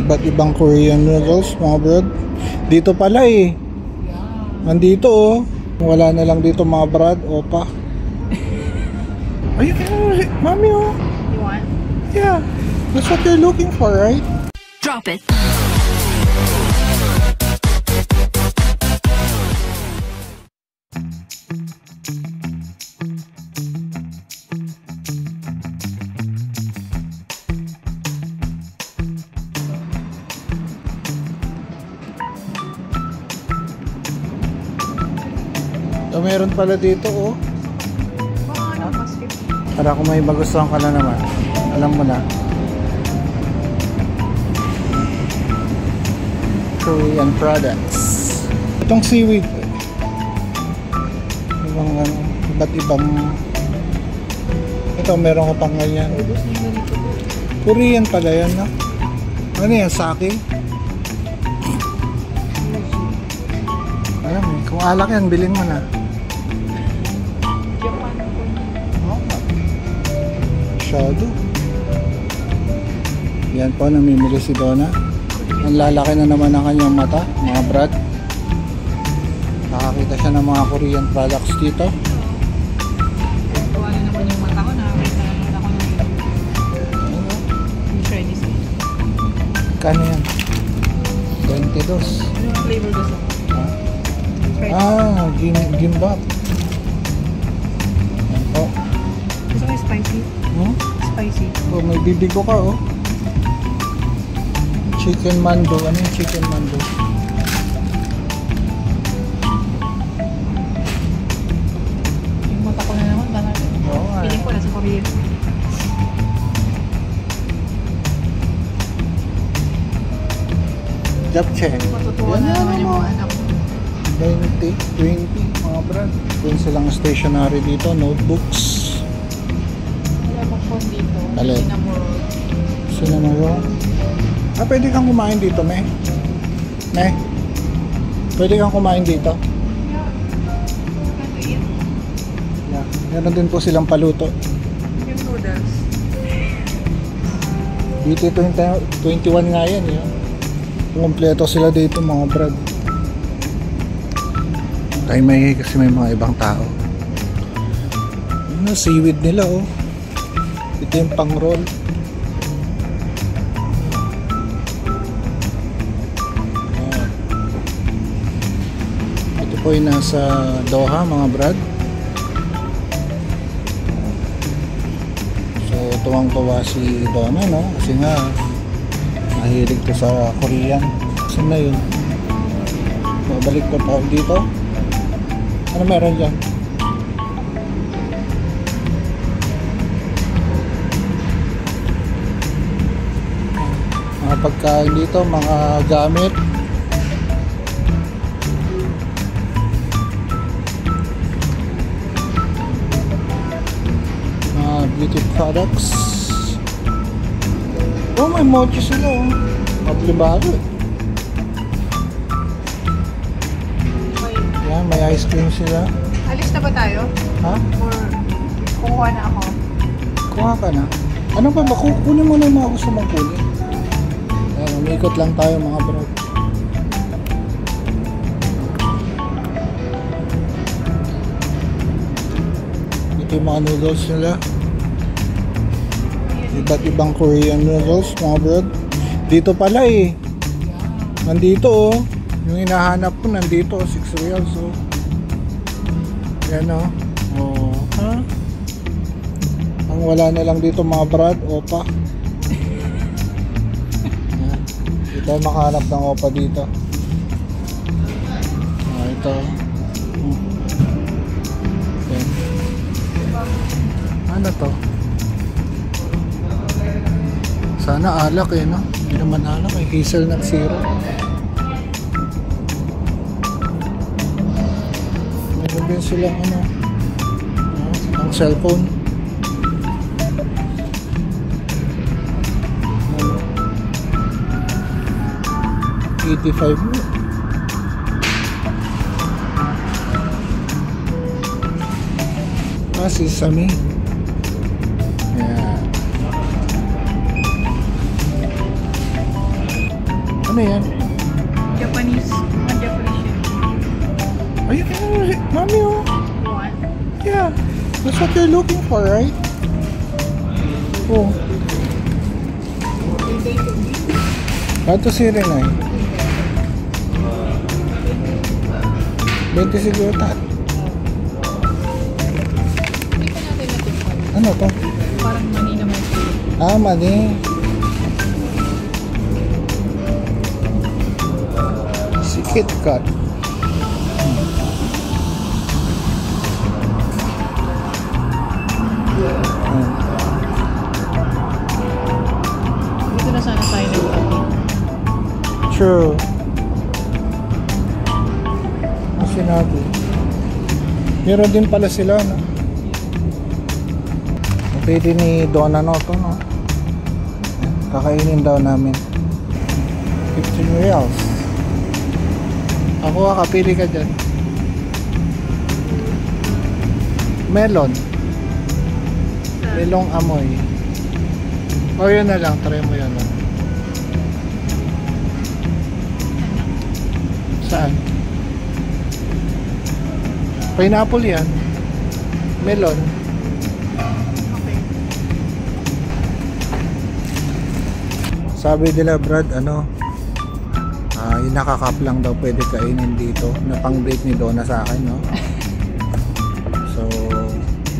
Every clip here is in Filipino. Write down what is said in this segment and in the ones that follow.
Iba't ibang Korean noodles, mga brad. Dito pala eh. Nandito oh. Wala na lang dito mga brad. Opa. Ayun, mami oh. You want? Yeah. That's what you're looking for, right? Drop it. So, meron pala dito oh. Ano basket? Para kung may magustuhan ka na naman, alam mo na. Korean products. Itong seaweed, ibang ano, iba't ibang. Ito meron ka pang ganyan. Korean pala yan, no? Ano yan, sake? Alam eh, kung alak yan, bilhin mo na. Masyado. Yan po, namimili si Donna. Ang lalaki na naman ang kanyang mata, mga brad. Nakakita siya ng mga Korean products dito. Tuwa na naman yung mata ko. Nakakita na naman ako ng Chinese. Kano yan? 22. Anong flavor gusto mo? Gimbap. Yan po. Gusto mo yung spicy? Spicy. Oh, may bibigo ka oh. Chicken mando. Ano yung chicken mando? Yung mata ko na naman. Oo nga. Piling ko na sa Korea. Japchae. Matutuwa na naman yung mga anak ko. 20 mga brad. Kung silang stationery dito, notebooks. Dito, alin? Cinnamon roll. Pwede kang kumain dito, me? Me? Pwede kang kumain dito? Yeah. Meron din po silang paluto. Yung noodles. Dito 21 nga yan, yun. Kompleto sila dito, mga brad. Tayo may kasi may mga ibang tao. Yun, seaweed nila, oh. Ito yung pang roll. Ito po yung nasa Doha, mga brad. So tuwang-tuwa si Donna, no? Kasi nga mahilig to sa Korean. Kasi na yun. Babalik ko pa dito. Ano meron dyan? Mga pagkain dito, mga gamit. Mga beauty products. Oh, may mochi sila oh. Mablibado eh. Yan, may ice cream sila. Alis na ba tayo? Ha? Or kukuha na ako? Kuha ka na. Ano ba? Kunin mo na yung mga gusto mong kunin. Ayan, umikot lang tayo mga bro. Ito yung mga noodles nila. Iba't ibang Korean noodles mga bro. Dito pala eh. Nandito oh. Yung hinahanap ko nandito 6 reals oh. Yan oh. Oh, ha? Ang wala na lang dito mga brad, opa. Ito makahanap ng opa dito. Ito. Okay. Ano to? Sana alak eh, no? Hindi naman alak eh. Hazelnut syrup. Meron din silang ano, ang cellphone. 85 mo. Sesame. Yeah. Ano yan? Japanese. Japanese. Ayun, mami oh. What? Yeah, that's what you're looking for, right? Oh. Ito si Renay. 20 siguro ta. Hindi pa natin natikman. Ano to? Parang mani naman ito. Ah, mani. Si KitKat. Dito na sana tayo nagtabi. True. Ang sinabi. Meron din pala sila, no? Pwede ni Donna no to, no? Kakainin daw namin. 15 reals. Ako kapili ka dyan. Melon. Melong amoy. O yun na lang, try mo yun. Saan? Pineapple yan. Melon. Okay. Sabi nila Brad, ano, yung nakakap lang daw pwede kainin dito. Na pang break ni Donna sa akin, no? So,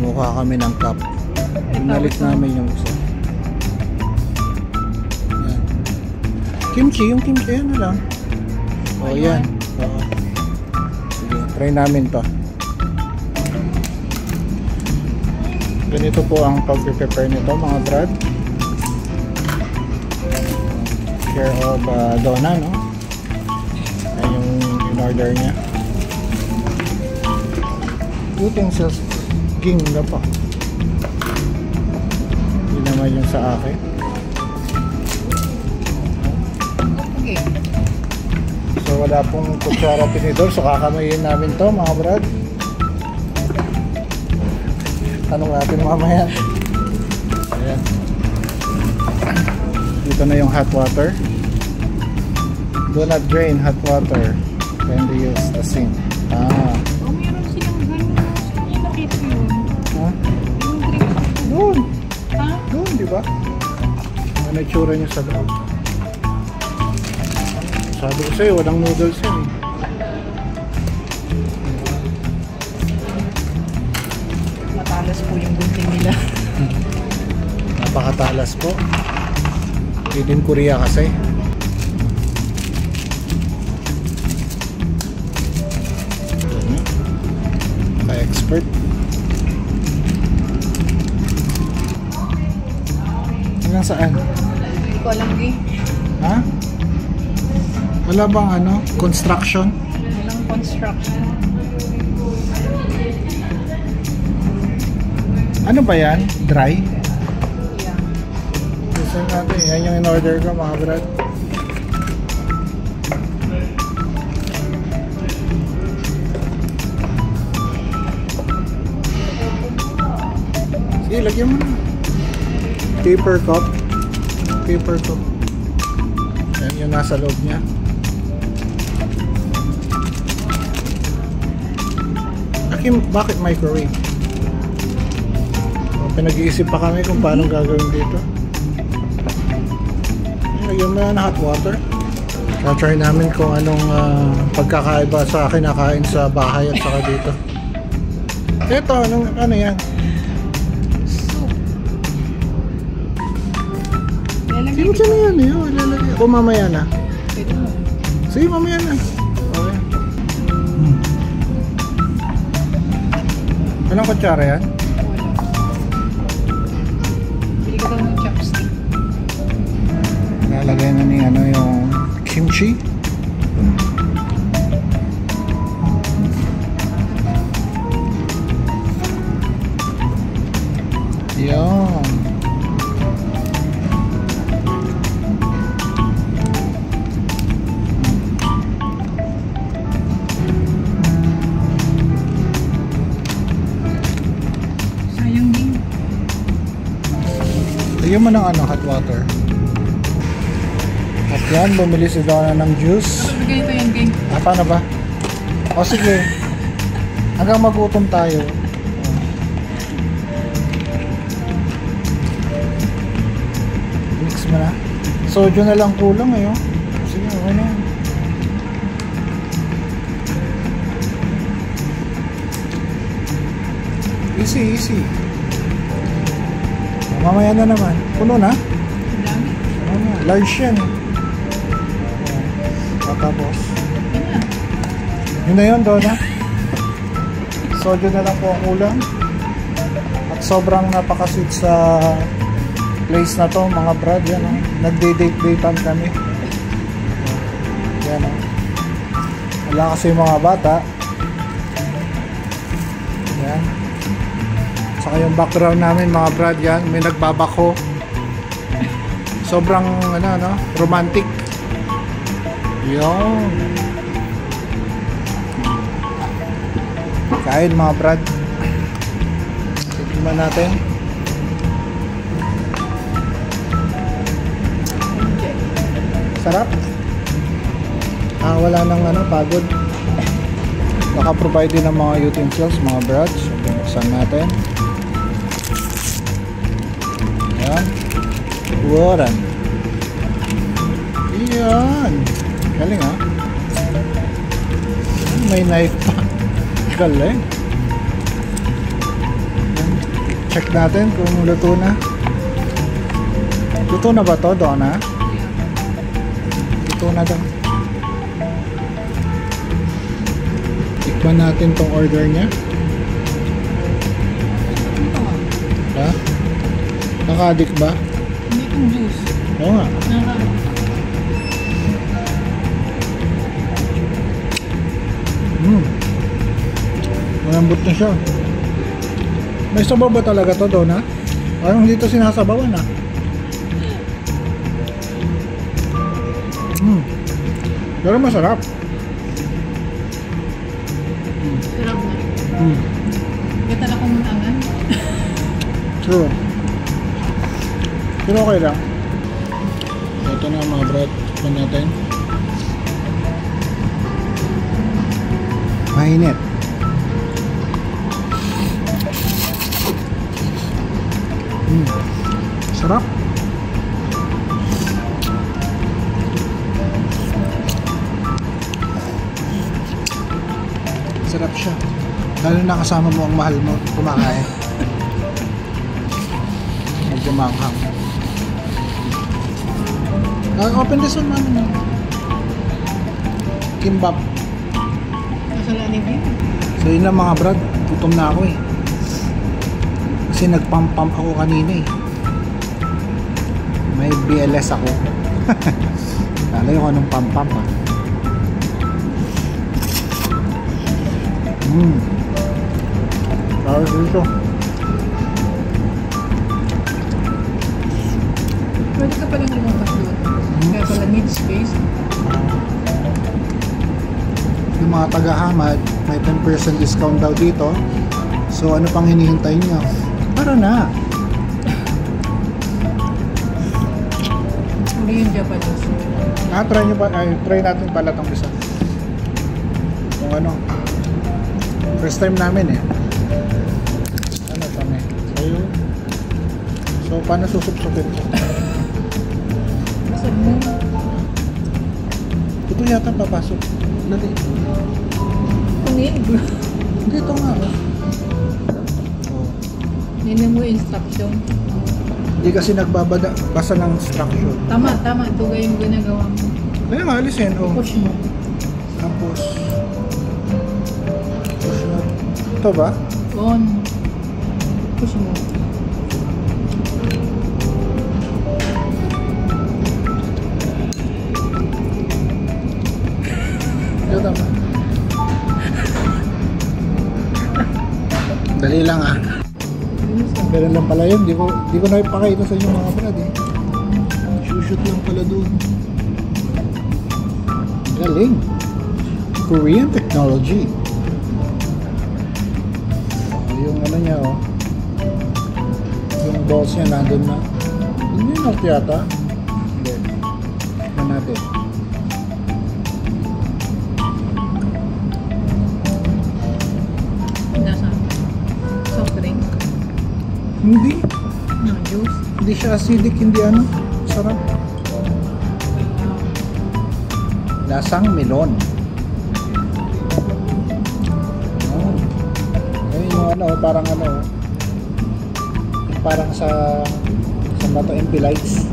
mukha kami ng cup. Pinalit namin yung isa. Yan. Kimchi, yung kimchi, yan na lang. O, yan. Oo. Sige, try namin to. Ganito po ang pag-prepare nito, mga Brad. Care of Donna, no? Ayan yung in-order niya. Utensils, ging na pa. Hindi naman yung sa akin. Okay. So wala pong kutsara tinidor, so kakamayin namin to, mga Brad. Tanong natin mamaya. Ayan. Dito na yung hot water. Do not drain hot water when you use the sink. Ah. Oh, meron silang ganyan. Saan yung nakita yun? Ha? Yung drink. Doon. Ha? Doon, di ba? Ano itsura niya sa loob? Sabi ko sa'yo, walang noodles yan eh. Matalas po yung gunting nila. Napakatalas po. Made in Korea kasi. Ka-expert. Hanggang saan? Hindi ko alam eh. Ha? Wala bang ano? Construction? Walang construction. Ano ba yan? Dry? Yeah. Gusto natin. Yan yung in-order ko, mga Brad. Sige, lagyan mo na. Paper cup. Paper cup. Yan yung nasa loob niya. Akim, bakit microwave? Pinag-iisip pa kami kung paano gagawin dito. Lagyan mo yan hot water. Try namin kung anong pagkakaiba sa kinakain sa bahay at saka dito. Ito, ano yan? Soup. Lalagay Kimchi na yan eh. Oh, ilalagay. O mamaya na. Pwede mo. Sige, mamaya na. Okay. Anong kutsara yan? Wala. Bili ka daw ng chopstick. Lalagay na ni ano yung kimchi. Yan. Sayang din. Lagyan mo ng ano, hot water. Hot Yan, bumili si Donna ng juice. Kapag ganito yan, gang. Paano ba? O sige. Hanggang magutom tayo. Mix mo na. Soju na lang kulang eh. Oh. Sige, okay na yan. Easy, easy. Mamaya na naman. Puno na? Ang dami. Large yan. Tapos. Yan na. Yun na yun, Donna. Soju na lang po ang kulang. At sobrang napaka-sweet sa place na to, mga brad. Yan, oh. Nagde-date-datean kami. Yan, oh. Wala kasi yung mga bata. Yan. Saka yung background namin, mga brad, yan. May nagbabako. Sobrang, romantic. Yun. Kain, mga brad. Tignan natin. Sarap. Wala nang pagod. Naka-provide din ng mga utensils, mga brad. So, binuksan natin. Ayan. Waran. Ayan. Galing ha. May knife pa. Galing. Check natin kung luto na. Luto na ba to, Donna? Luto na daw. Tikman natin tong order niya. Ito ah. Ha? Naka-addict ba? Hindi itong juice. Oo nga. Malambot na siya. May sabaw ba talaga to, Donna? Parang dito sinasabawan ah. Pero masarap. Sarap na. Gata na kong manangan. Sure. Pero okay lang. Ito na mga brad. Ito natin. Mainit. Sarap. Sarap siya. Lalo na kasama mo ang mahal mo kumakain. Medyo manghang. Open this one, mami. Kimbap. Masalanin din. So yun lang mga brad. Gutom na ako eh. Kasi nagpump-pump ako kanina eh. May BLS ako. Kala yung anong pump-pump ah. Tapos dito. Pwede ka palang lumapas doon. Kaya pala need space. Yung mga taga-Hamad, may 10% discount daw dito. So ano pang hinihintay niyo? Tara na! Hindi yung Japanese. Try natin pala itong isa. Kung ano. First time namin eh. Ano kami? Sayo. So paano susupsupin ko? Masarap mo. Ito yata papasok. Dali. Tumig. Dito nga. Oh. Ninin mo instruction. Hindi kasi nagbabada basta ng instruction. Tama. Ito yung ginagawa mo. Kaya nga, alisin. Oh. Push mo. Tapos push mo. Ito ba? On. Push mo. Ito tama. Dali lang ah. Pero lang pala yun. Di ko na ipakita sa inyo mga brad eh. Shoot lang pala doon. Galing. Korean technology. Yung ano niya oh. Yung balls niya nandun na. Hindi na yata. Hindi. Tignan natin. eh. Nasa soft drink. Hindi. No, juice. Hindi siya acidic, hindi ano. Sarap. Lasang melon. Oh. Ayun yung ano, parang ano. Parang sa Bato MP Lights.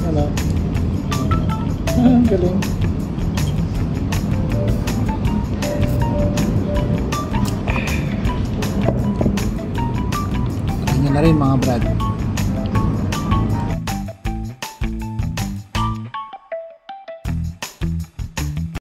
Ano? Galing. Try nyo na rin mga brad.